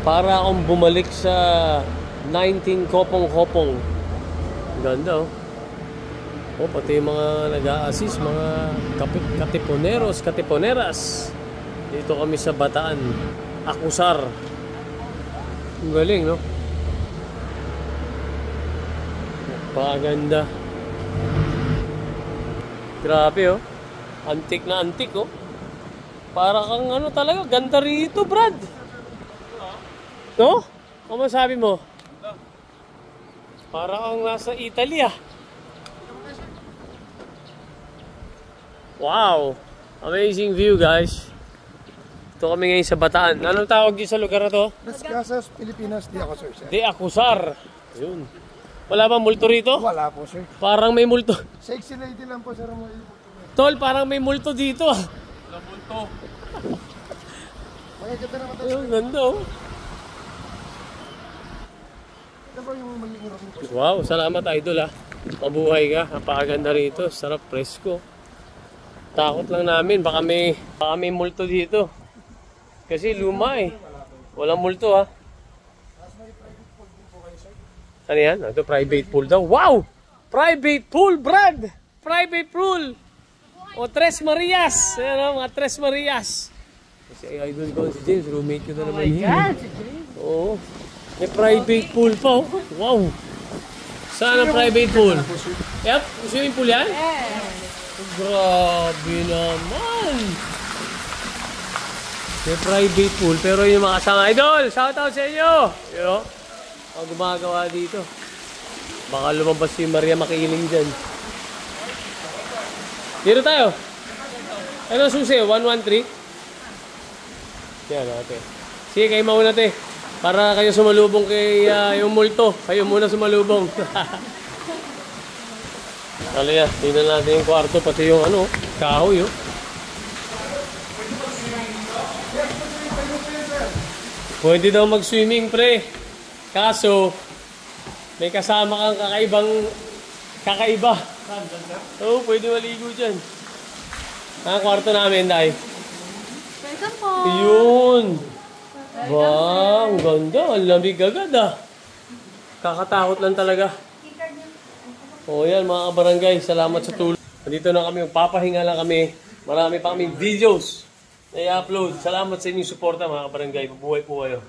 Para akong bumalik sa 19 Kopong-Kopong. Ganda oh. Oh, pati yung mga nag-a-assist, mga katiponeros, katiponeras. Dito kami sa Bataan. Akusar. Ang galing, no? Napakaganda. Grabe, oh. Antik na antik, oh. Para kang ano talaga, ganda rito, Brad. No? Ano masabi mo? Para kang nasa Italy, ah. Wow! Amazing view, guys. Ito kami ngayon sa Bataan. Anong tawag dito sa lugar na to? Las Casas, Pilipinas, de Acusar, sir. De Acusar. Yun. Wala bang multo rito? Wala po, sir. Parang may multo. Sexy lady lang po, sir. Tol, parang may multo dito, ah. Wala multo. Makikita naman tayo. Ayun, ganda, oh. Ito po yung magiging room po. Wow, salamat, idol, ah. Mabuhay ka. Napakaganda rito. Sarap, presko. Takot lang namin. Baka may multo dito. Kasi luma, eh. Walang multo, ah. Ano yan? Ito, private pool daw. Wow! Private pool, Brad! Private pool! O, Tres Marias! Ayan o, mga Tres Marias. Kasi idol ko si James, roommate ko na naman yun. Oo. May private pool pa, oh. Wow! Saan ang private pool? Yep, swimming pool yan? Grabe naman! May private pool, pero yung mga kasama, idol! Shoutout sa inyo! Yo, ang gumagawa dito. Baka lumabas si Maria Makiling dyan. Dito tayo. Ano susi? 113? Yan, okay. Sige, kayo mauna te. Para kayo sumalubong kay yung multo. Kayo muna sumalubong. Kali yan, tingnan natin yung kwarto. Pati yung ano, kahoy oh. Pwede daw mag-swimming, pre. Kaso, may kasama kang kakaiba. Oo, pwede maligo dyan. Ang kwarto namin, Day. Welcome po. Yun. Wow, ang ganda. Ang lamig agad, ah. Kakatakot lang talaga. O yan, mga kabarangay. Salamat sa tulong. Dito na kami. Papahinga lang kami. Marami pa kaming videos na i-upload. Salamat sa inyong suporta, mga kabarangay. Mabuhay po kayo.